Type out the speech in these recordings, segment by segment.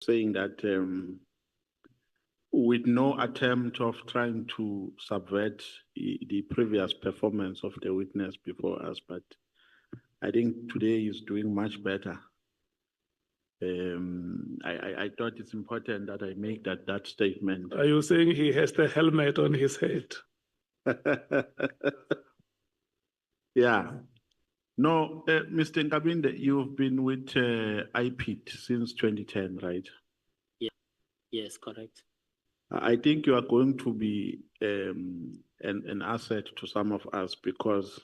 saying that with no attempt of trying to subvert the previous performance of the witness before us, but I think today is doing much better. I thought it's important that I make that statement. Are you saying he has the helmet on his head? Yeah. No, Mr. Nkabinde, you've been with IPIT since 2010, right? Yeah. Yes, correct. I think you are going to be an asset to some of us because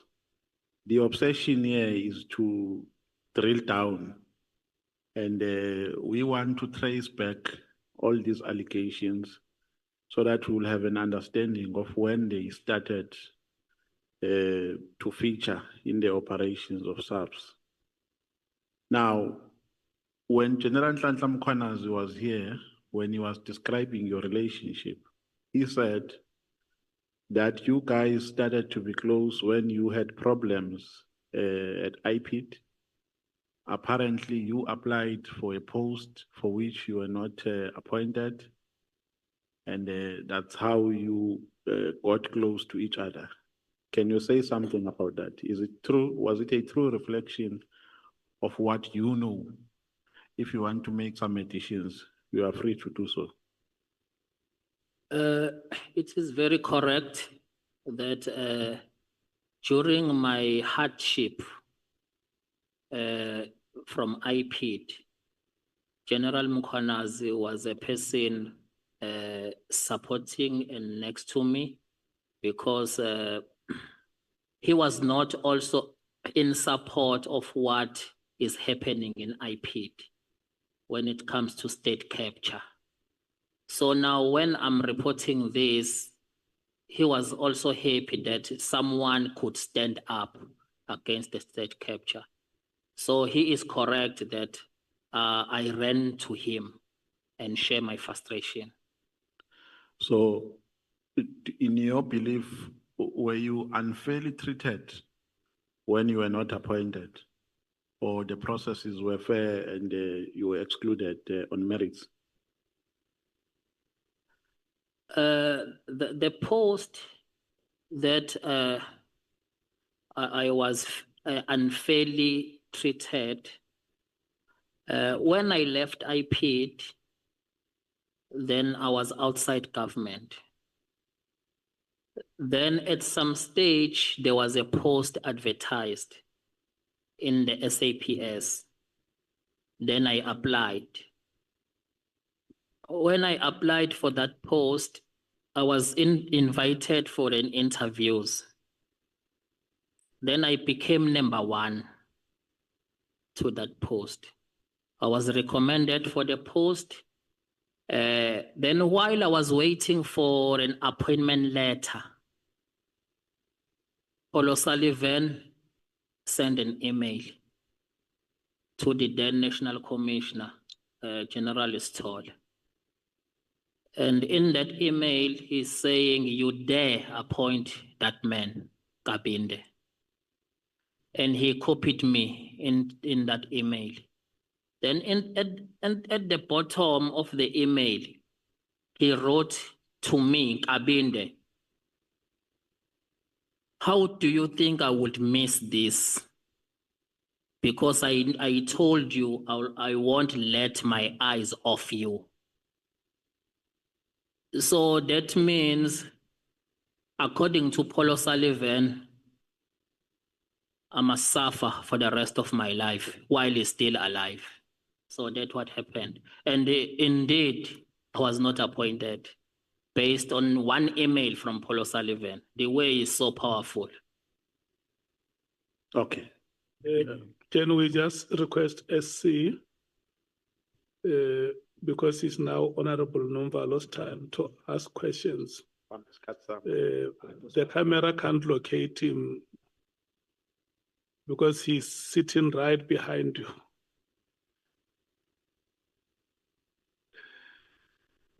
the obsession here is to drill down, and we want to trace back all these allegations so that we'll have an understanding of when they started to feature in the operations of SARS. Now, when General Nhlanhla Mkhwanazi was here, when he was describing your relationship, he said that you guys started to be close when you had problems at IPIT. Apparently, you applied for a post for which you were not appointed, and that's how you got close to each other. Can you say something about that? Is it true? Was it a true reflection of what you know? If you want to make some additions, you are free to do so. It is very correct that during my hardship from IPIT, General Mkhwanazi was a person supporting and next to me because he was not also in support of what is happening in IPIT when it comes to state capture. So now when I'm reporting this, he was also happy that someone could stand up against the state capture. So he is correct that I ran to him and share my frustration. So in your belief, were you unfairly treated when you were not appointed, or the processes were fair and you were excluded on merits? The post that I was unfairly treated, when I left IPIT, then I was outside government. Then at some stage, there was a post advertised in the SAPS. Then I applied. When I applied for that post, I was invited for an interviews. Then I became number 1 to that post. I was recommended for the post. Then while I was waiting for an appointment letter, Paul OSullivan sent an email to the then National Commissioner, General Stoll. And in that email, he's saying, you dare appoint that man, Kabinde. And he copied me in that email. Then at the bottom of the email, he wrote to me, Kabinde, how do you think I would miss this? Because I told you I won't let my eyes off you. So that means, according to Paul OSullivan, I must suffer for the rest of my life while he's still alive. So that's what happened. And indeed, I was not appointed based on one email from Paul OSullivan. The way is so powerful. Okay. Can we just request SC, because it's now Honorable Nomvalo's time to ask questions. The camera can't locate him because he's sitting right behind you.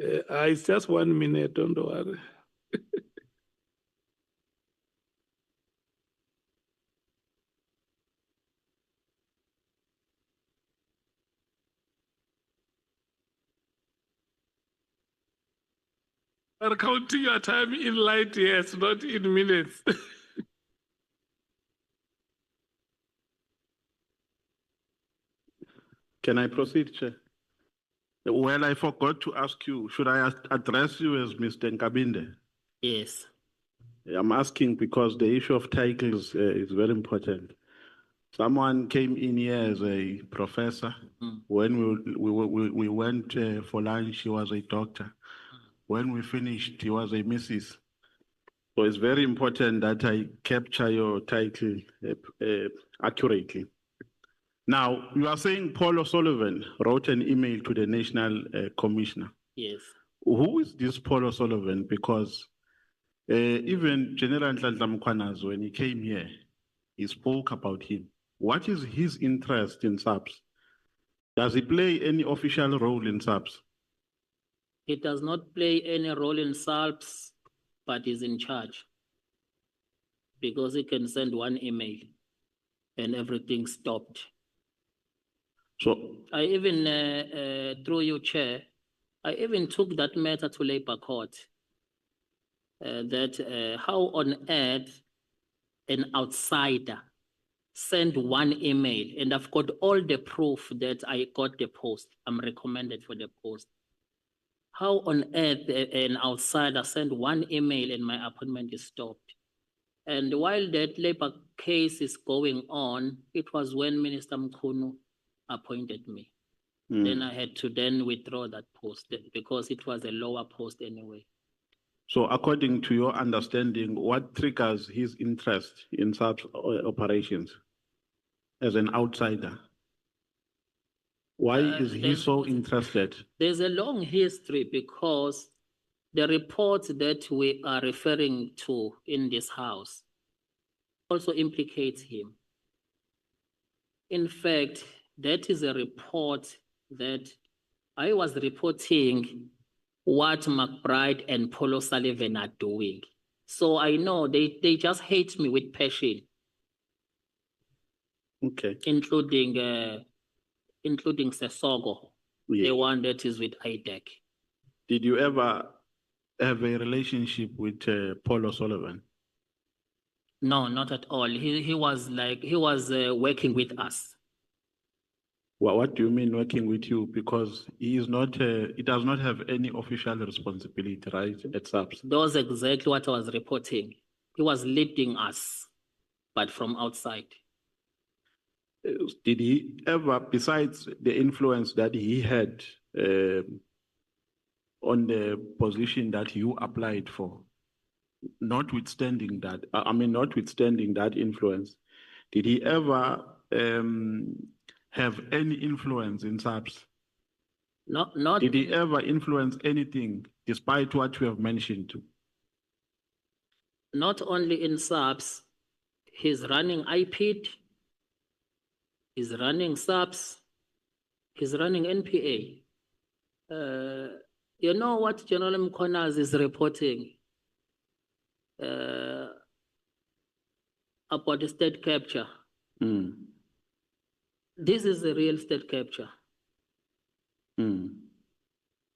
It's just 1 minute, don't worry. We're counting your time in light years, not in minutes. Can I proceed, Chair? Well, I forgot to ask you, should I address you as Mr. Nkabinde? Yes. I'm asking because the issue of titles is very important. Someone came in here as a professor. When we went for lunch, he was a doctor. When we finished, he was a Mrs. So it's very important that I capture your title accurately. Now, you are saying Paul O'Sullivan wrote an email to the National Commissioner. Yes. Who is this Paul O'Sullivan? Because even General Nhlanhla Mkhwanazi, when he came here, he spoke about him. What is his interest in SAPS? Does he play any official role in SAPS? He does not play any role in SAPS, but is in charge. Because he can send one email and everything stopped. So I even, through you, Chair, I even took that matter to Labour Court. How on earth an outsider send one email, and I've got all the proof that I got the post. I'm recommended for the post. How on earth an outsider send one email and my appointment is stopped? And while that Labour case is going on, it was when Minister Mkhunu appointed me. Then I had to then withdraw that post because it was a lower post anyway. So according to your understanding, what triggers his interest in such operations as an outsider? Why is he so interested? There's a long history because the report that we are referring to in this house also implicates him. In fact, that is a report that I was reporting what McBride and Paul OSullivan are doing. So I know they just hate me with passion. Okay. Including Sesogo, Yeah. the one that is with IDEC. Did you ever have a relationship with Paul O'Sullivan? No, not at all. He was working with us. What do you mean working with you? Because he is not, he does not have any official responsibility, right, at SAPS? That was exactly what I was reporting. He was leading us, but from outside. Did he ever, besides the influence that he had on the position that you applied for, notwithstanding that influence, did he ever have any influence in SAPS? Not. Did he ever influence anything despite what you have mentioned to? Not only in SAPS, he's running IPID, he's running SAPS, he's running NPA. You know what General Mkhwanazi is reporting about the state capture? This is a real state capture.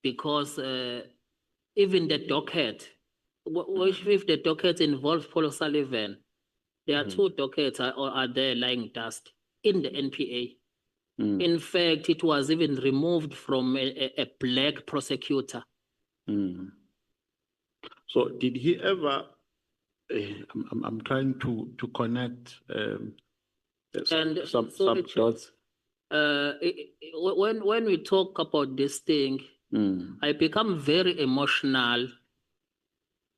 Because even the docket, if the docket involves Paul OSullivan, there are two dockets are there lying dust in the NPA. In fact, it was even removed from a black prosecutor. So did he ever, I'm trying to connect some dots. When we talk about this thing, I become very emotional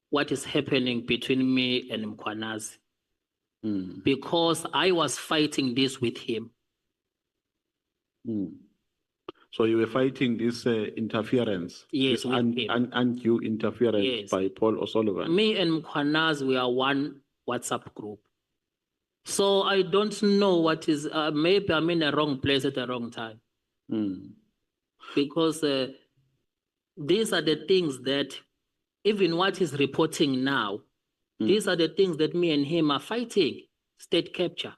what is happening between me and Mkhwanazi. Because I was fighting this with him. So you were fighting this interference? Yes, this with him. undue interference, yes, by Paul O'Sullivan. Me and Mkhwanazi, we are one WhatsApp group. So I don't know what is, maybe I'm in the wrong place at the wrong time. Because these are the things that, even what he's reporting now, these are the things that me and him are fighting, state capture.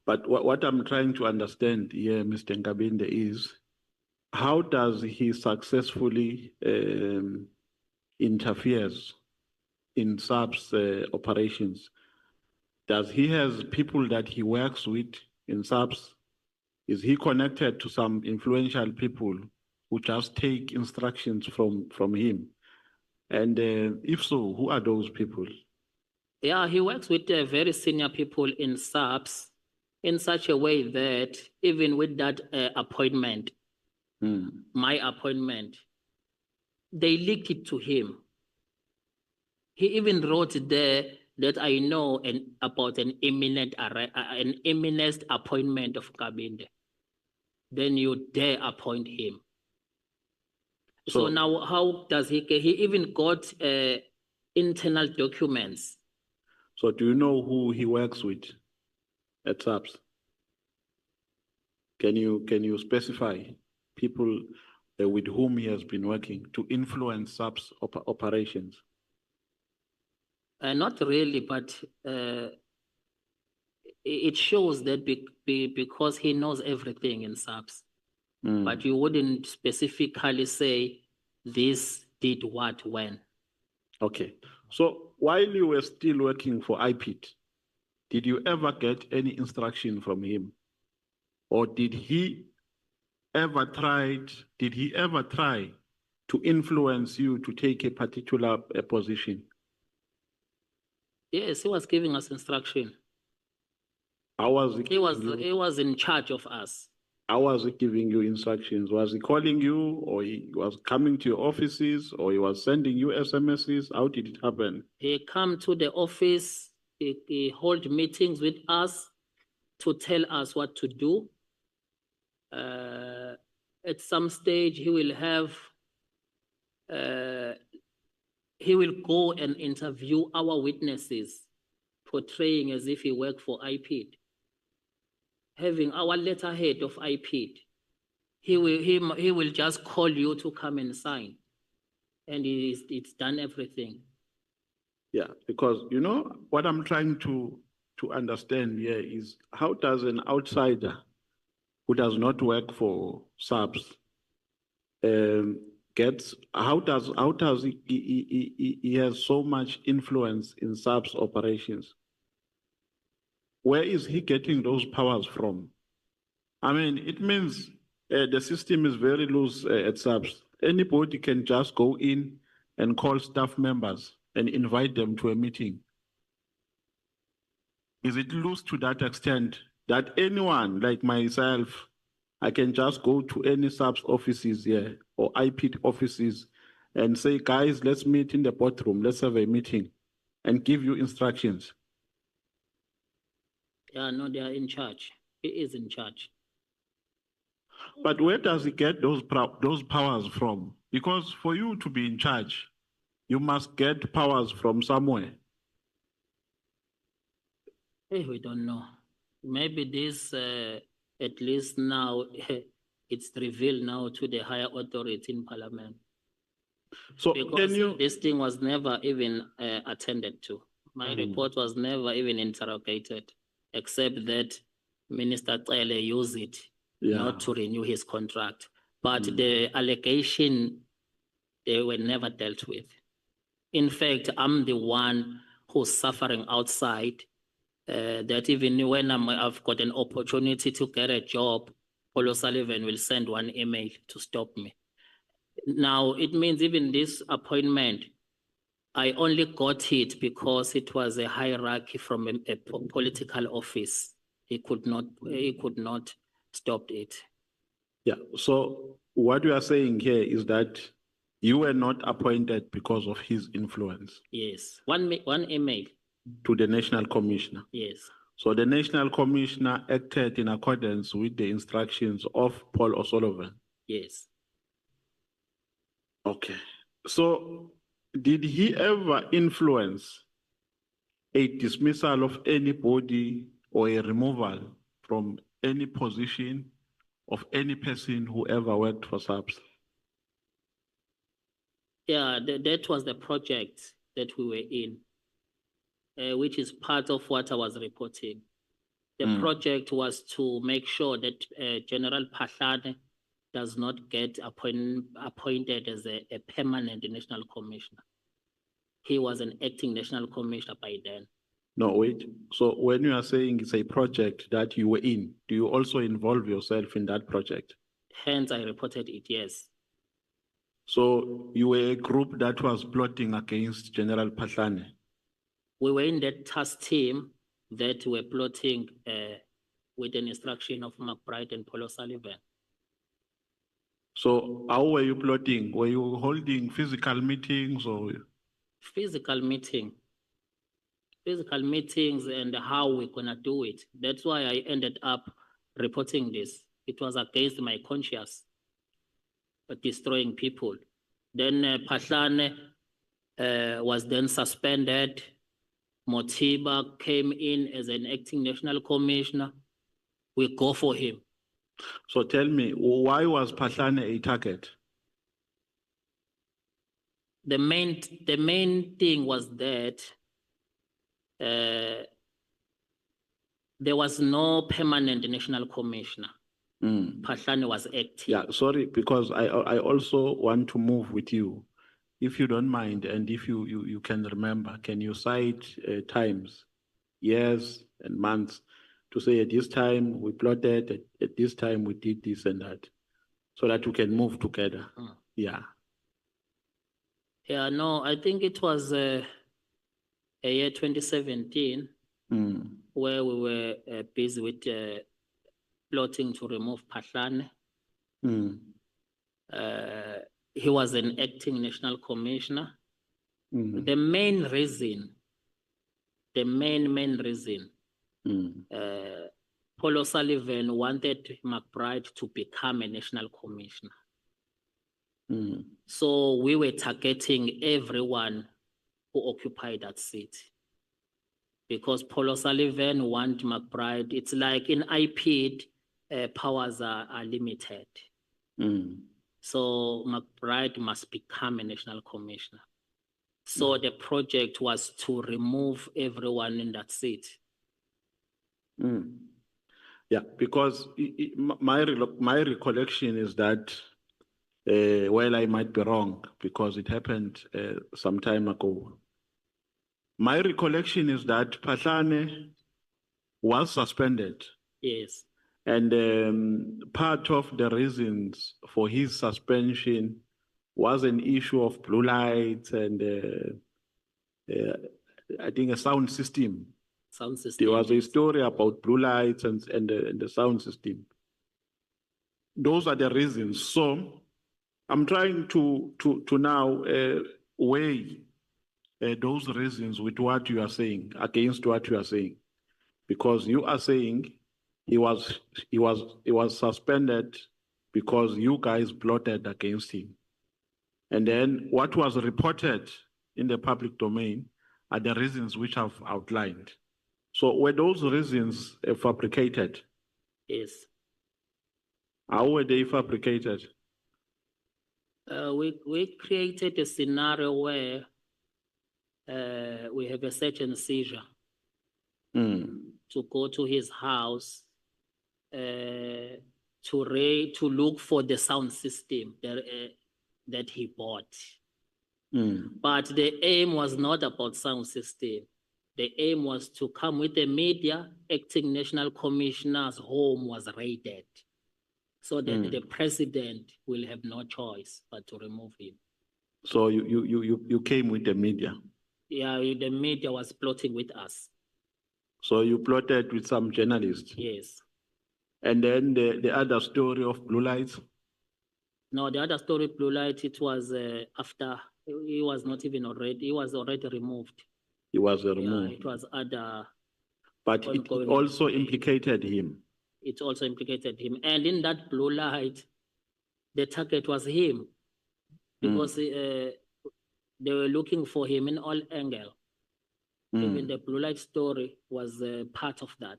But what I'm trying to understand here, Mr. Nkabinde, is how does he successfully interferes in SAP's operations? Does he has people that he works with in SAPS? Is he connected to some influential people who just take instructions from him? And if so, who are those people? Yeah, he works with very senior people in SAPS in such a way that even with that appointment, my appointment, they leaked it to him. He even wrote there that I know about an imminent appointment of Kabinde. Then you dare appoint him. So now how does he even got internal documents. So do you know who he works with at SAPS? Can you specify people with whom he has been working to influence SAPS operations? Not really, but it shows that because he knows everything in SAPS, but you wouldn't specifically say this did what when. Okay. So while you were still working for IPIT, did you ever get any instruction from him? Or did he ever try to influence you to take a particular position? Yes, he was giving us instruction. How was He was in charge of us. How was he giving you instructions? Was he calling you, or he was coming to your offices, or he was sending you SMSs? How did it happen? He come to the office, he hold meetings with us to tell us what to do. At some stage, he will go and interview our witnesses, portraying as if he worked for IPID. Having our letterhead of IPID, he will just call you to come and sign, and it's done everything. Yeah, because you know what I'm trying to understand here is how does an outsider who does not work for SAPS how does he has so much influence in SAPS operations? Where is he getting those powers from? I mean, it means the system is very loose at SAPS. Anybody can just go in and call staff members and invite them to a meeting. Is it loose to that extent that anyone like myself, I can just go to any SAPS offices here or IPIT offices and say, guys, let's meet in the boardroom, let's have a meeting and give you instructions? Yeah, no, they are in charge. He is in charge. But where does he get those powers from? Because for you to be in charge, you must get powers from somewhere. Hey, we don't know. Maybe this, at least now, it's revealed now to the higher authority in Parliament. So because this thing was never even attended to. My report was never even interrogated, except that Minister Tsele used it not to renew his contract. But the allegation, they were never dealt with. In fact, I'm the one who's suffering outside, that even when I've got an opportunity to get a job, Paul OSullivan will send one email to stop me. Now, it means even this appointment, I only got it because it was a hierarchy from a political office. He could not stop it. Yeah, so what you are saying here is that you were not appointed because of his influence. Yes, one email. To the National Commissioner. Yes. So the National Commissioner acted in accordance with the instructions of Paul OSullivan. Yes. Okay. So did he ever influence a dismissal of anybody or a removal from any position of any person who ever worked for SAPS? Yeah, that was the project that we were in, which is part of what I was reporting. The project was to make sure that General Phahlane does not get appointed as a permanent national commissioner. He was an acting national commissioner by then. No, wait. So when you are saying it's a project that you were in, do you also involve yourself in that project? Hence, I reported it, yes. So you were a group that was plotting against General Phahlane. We were in that task team that were plotting with an instruction of McBride and Paul OSullivan. So how were you plotting? Were you holding physical meetings or? Physical meetings and how we're gonna do it. That's why I ended up reporting this. It was against my conscience, destroying people. Then Phahlane was then suspended. Motiba came in as an acting national commissioner. We go for him. So tell me, why was Phahlane a target? The main thing was that there was no permanent national commissioner. Phahlane was acting. Yeah, sorry, because I also want to move with you. If you don't mind, and if you can remember, can you cite times, years and months to say at this time we plotted, at this time we did this and that, so that we can move together? Yeah. Yeah, no, I think it was a year 2017 where we were busy with plotting to remove Phahlane. He was an acting national commissioner. The main reason, Paul OSullivan wanted McBride to become a national commissioner. So we were targeting everyone who occupied that seat. Because Paul OSullivan wanted McBride, it's like in IP, powers are limited. So McBride must become a national commissioner. So the project was to remove everyone in that seat. Yeah, because my recollection is that, well, I might be wrong because it happened some time ago. My recollection is that Phahlane was suspended. Yes. And part of the reasons for his suspension was an issue of blue lights and I think a sound system. Sound system. There was a story about blue lights and the sound system. Those are the reasons. So I'm trying to now weigh those reasons with what you are saying, against what you are saying, because you are saying he was suspended because you guys plotted against him. And then what was reported in the public domain are the reasons which I've outlined. So were those reasons fabricated? Yes. How were they fabricated? We created a scenario where we have a search and seizure to go to his house to look for the sound system that he bought. But the aim was not about sound system. The aim was to come with the media. Acting national commissioner's home was raided, so that the president will have no choice but to remove him. So you came with the media? Yeah, the media was plotting with us. So you plotted with some journalists? Yes. And then the other story of blue lights? No, the other story, blue light, it was after he was not even already, he was already removed. He was removed. Yeah, it was other. But it also implicated him. It also implicated him. And in that blue light, the target was him, because they were looking for him in all angles. Even the blue light story was part of that.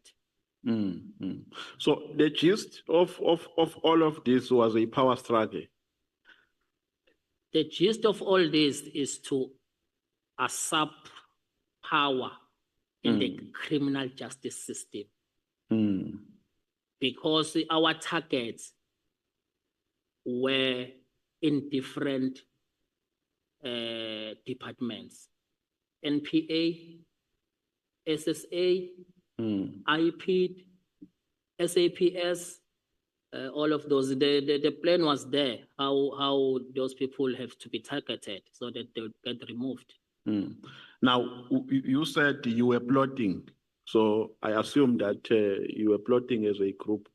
So the gist of all of this was a power struggle. The gist of all this is to usurp power in the criminal justice system. Because our targets were in different departments. NPA, SSA, IP, SAPS, all of those. The plan was there, how those people have to be targeted so that they would get removed. Now, you said you were plotting, so I assume that you were plotting as a group.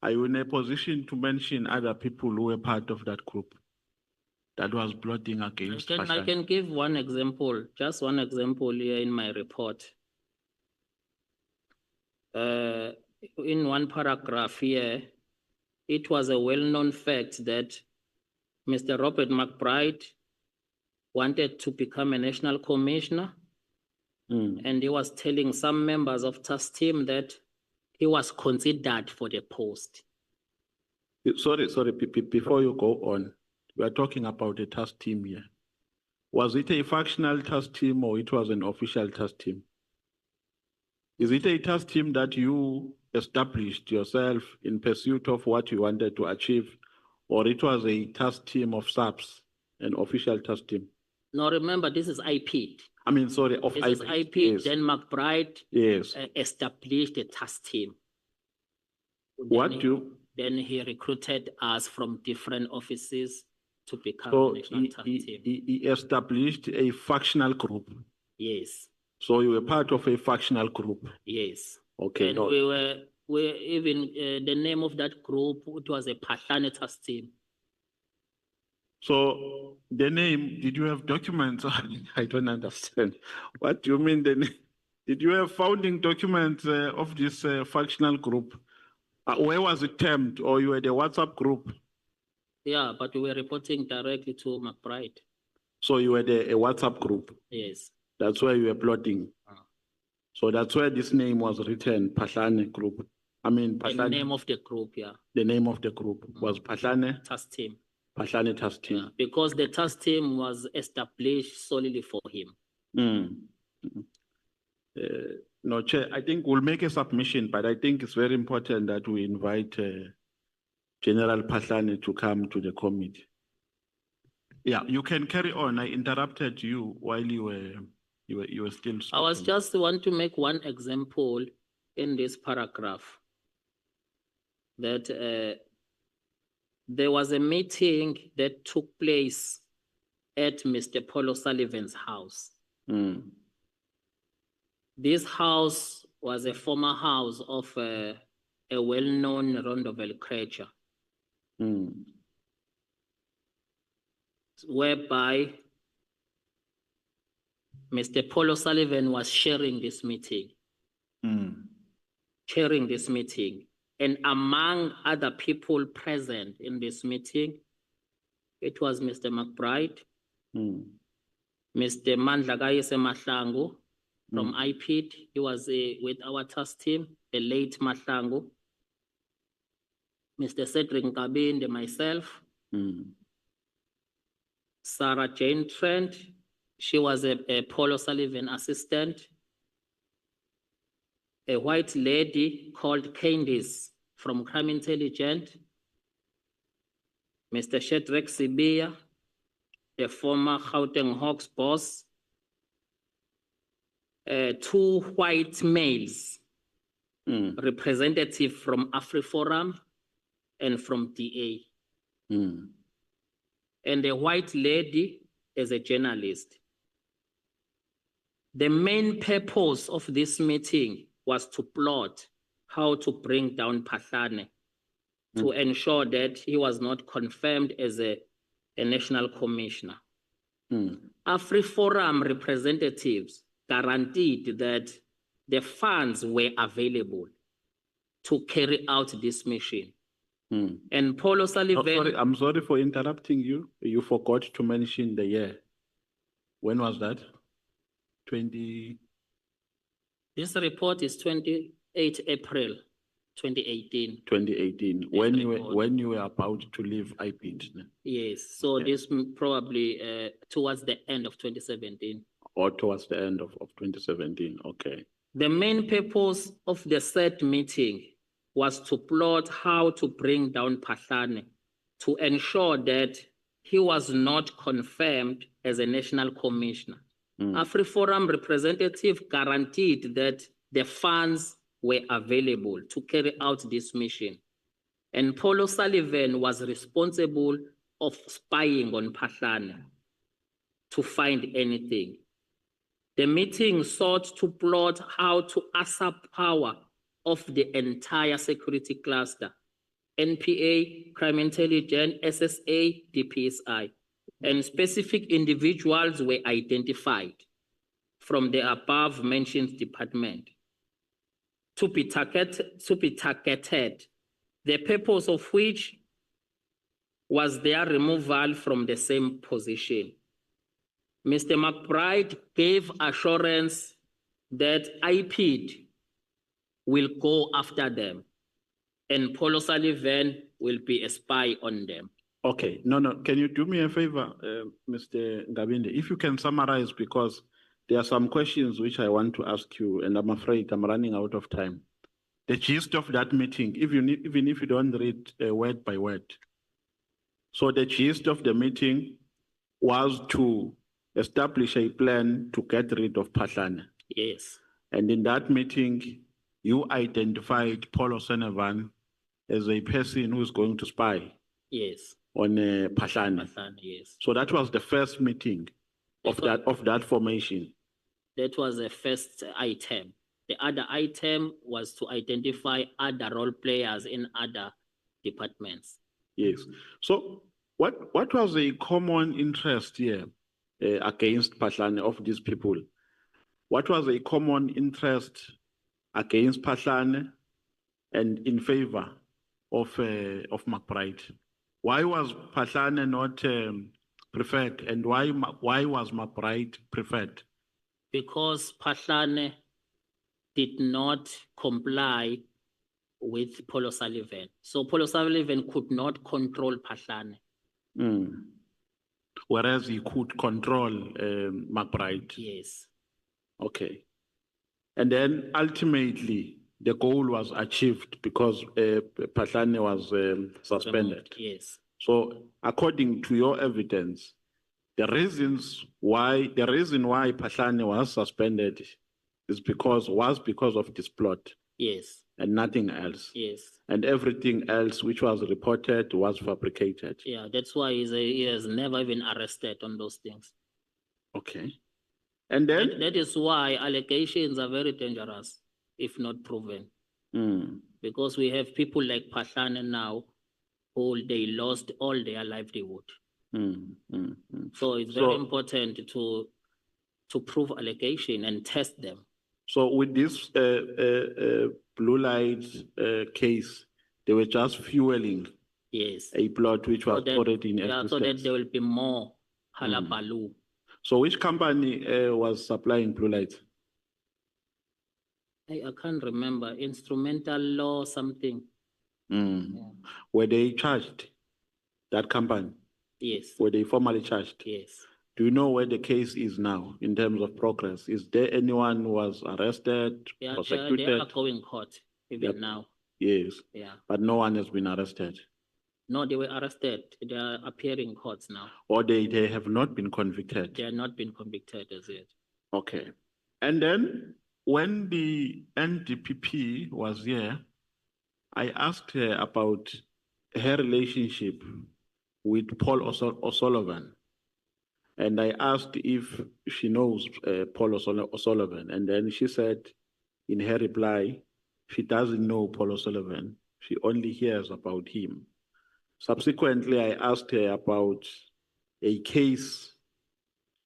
Are you in a position to mention other people who were part of that group that was plotting against I Phahlane? can give one example, just one example here in my report. In one paragraph here, it was a well-known fact that Mr. Robert McBride wanted to become a national commissioner, and he was telling some members of task team that he was considered for the post. Sorry, before you go on, we are talking about a task team here. Was it a factional task team or it was an official task team? Is it a task team that you established yourself in pursuit of what you wanted to achieve, or it was a task team of SAPS, an official task team? Now remember, this is IP. I mean, sorry, of This IP. is IP, Yes. then McBride Yes. established a task team. Then he recruited us from different offices to become a national task team. He established a factional group. Yes. So you were part of a factional group. Yes. Okay. And we even the name of that group, it was a Phahlane task team. So the name, did you have documents? I don't understand. What do you mean the name? Did you have founding documents of this factional group? Where was it termed, or you had a WhatsApp group? Yeah, but we were reporting directly to McBride. So you had a WhatsApp group? Yes. That's where you were plotting. So that's where this name was written, Phahlane Group. I mean, Phahlane. The name of the group, yeah. The name of the group was Phahlane Task team. Phahlane task team. Yeah, because the task team was established solely for him. No, Chair, I think we'll make a submission, but I think it's very important that we invite General Phahlane to come to the committee. Yeah, you can carry on. I interrupted you while you were still speaking. I was just want to make one example in this paragraph that there was a meeting that took place at Mr. Paul OSullivan's house. This house was a former house of a well-known Rondeville creature, whereby Mr. Paul OSullivan was sharing this meeting. And among other people present in this meeting, it was Mr. McBride, Mr. Mandlagayese Mahlangu from IPID. He was with our task team, the late Mahlangu, Mr. Cedric Nkabinde, myself, Sarah Jane Trent. She was a Paul OSullivan assistant. A white lady called Candice from Crime Intelligence, Mr. Shedrack Sibia, the former Gauteng Hawks boss, two white males, representative from AfriForum and from DA. And a white lady as a journalist. The main purpose of this meeting was to plot how to bring down Phahlane to ensure that he was not confirmed as a national commissioner. AfriForum representatives guaranteed that the funds were available to carry out this mission. And Paul OSullivan... I'm sorry for interrupting you. You forgot to mention the year. When was that? This report is 28 April 2018. 2018, when you were about to leave IPID. Yes, so this probably towards the end of 2017. Or towards the end of 2017, okay. The main purpose of the said meeting was to plot how to bring down Phahlane to ensure that he was not confirmed as a national commissioner. AfriForum representative guaranteed that the funds were available to carry out this mission. And Paul O'Sullivan was responsible of spying on Phahlane to find anything. The meeting sought to plot how to usurp power of the entire security cluster, NPA, Crime Intelligence, SSA, DPSI, and specific individuals were identified from the above mentioned department to be targeted, the purpose of which was their removal from the same position. Mr. McBride gave assurance that IPID will go after them and Paul O'Sullivan will be a spy on them. Okay, no. Can you do me a favor, Mr. Ngabinde? If you can summarize, because there are some questions which I want to ask you, and I'm afraid I'm running out of time. The gist of that meeting, even if you don't read word by word. So the gist of the meeting was to establish a plan to get rid of Phahlane. Yes. And in that meeting, you identified Paul OSullivan as a person who is going to spy. Yes. On Phahlane. Yes. So that was the first meeting of that formation. That was the first item. The other item was to identify other role players in other departments. Yes. So what was the common interest here against Phahlane of these people? What was a common interest against Phahlane and in favor of McBride? Why was Phahlane not preferred, and why was McBride preferred? Because Phahlane did not comply with Paul O'Sullivan. So Paul O'Sullivan could not control Phahlane. Whereas he could control McBride. Yes. Okay. And then ultimately, the goal was achieved because Phahlane was suspended. Yes. So according to your evidence, the reason why Phahlane was suspended was because of this plot. Yes. And nothing else. Yes. And everything else which was reported was fabricated. Yeah, that's why he has never been arrested on those things. Okay. And then that is why allegations are very dangerous if not proven. Because we have people like Phahlane now who they lost all their livelihood. So it's very important to prove allegation and test them. So with this blue light case, they were just fueling a plot which was already in existence. So that there will be more halabaloo. So which company was supplying blue light? I can't remember. Instrumental Law something. Yeah. Were they charged, that company? Yes. Were they formally charged? Yes. Do you know where the case is now in terms of progress? Is there anyone who was arrested, prosecuted? They are going court even now. Yes. Yeah. But no one has been arrested. No, they were arrested. They are appearing in courts now. Or they have not been convicted? They have not been convicted as yet. Okay. And then when the NDPP was here, I asked her about her relationship with Paul OSullivan. And I asked if she knows Paul OSullivan. And then she said in her reply, she doesn't know Paul OSullivan. She only hears about him. Subsequently, I asked her about a case.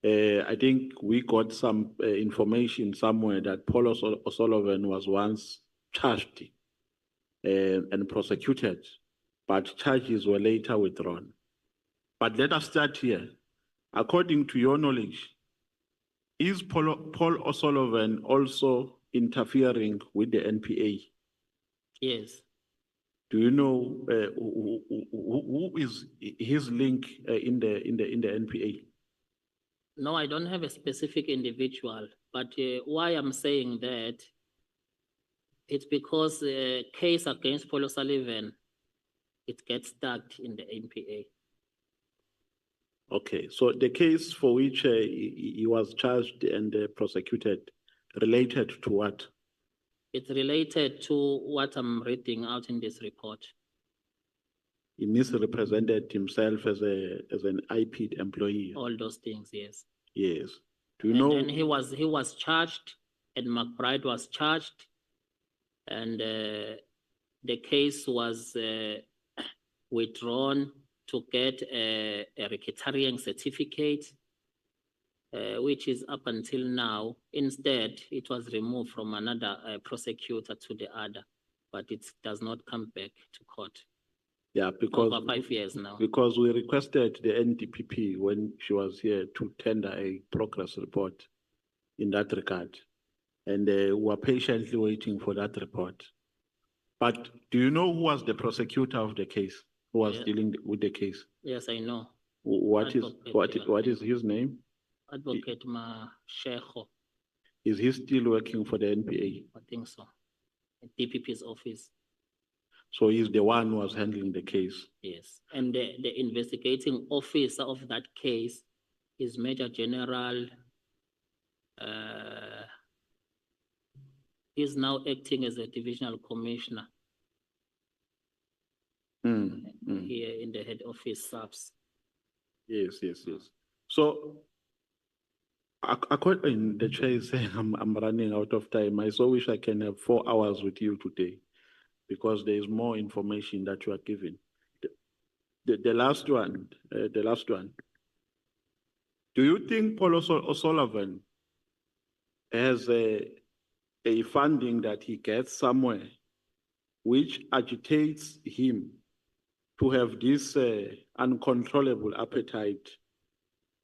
I think we got some information somewhere that Paul OSullivan was once charged and prosecuted, but charges were later withdrawn. But let us start here. According to your knowledge, is Paul OSullivan also interfering with the NPA? Yes. Do you know who is his link in the NPA? No, I don't have a specific individual, but why I'm saying that, it's because the case against Paul OSullivan it gets stuck in the NPA. Okay, so the case for which he was charged and prosecuted related to what? It's related to what I'm reading out in this report. He misrepresented himself as an IP employee. All those things, yes. Yes. Do you And know? then he was charged, and McBride was charged, and the case was withdrawn to get a racketeering certificate, which is up until now. Instead, it was removed from another prosecutor to the other, but it does not come back to court. Yeah, because Over 5 years now. Because we requested the NDPP when she was here to tender a progress report in that regard, and we were patiently waiting for that report. But do you know who was the prosecutor of the case? Who was dealing with the case? Yes, I know. What is his name? Advocate Mashego. Is he still working for the NPA? I think so. At DPP's office. So he's the one who was handling the case. Yes. And the investigating officer of that case is Major General. He's now acting as a divisional commissioner here in the head office SAPS. Yes. So, according the chair is saying I'm running out of time. I so wish I can have 4 hours with you today, because there is more information that you are giving. The last one. Do you think Paul OSullivan has a funding that he gets somewhere which agitates him to have this uncontrollable appetite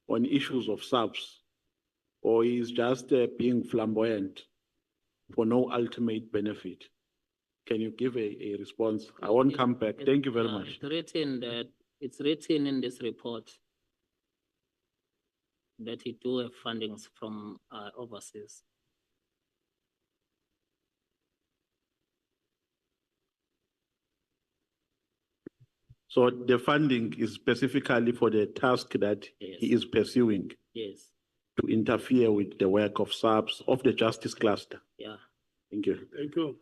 on issues of subs, or he's just being flamboyant for no ultimate benefit? Can you give a response? I won't come back. Thank you very much. It's written in this report that he do have fundings from overseas. So the funding is specifically for the task that he is pursuing. Yes. To interfere with the work of SAPS, of the justice cluster. Yeah. Thank you. Thank you.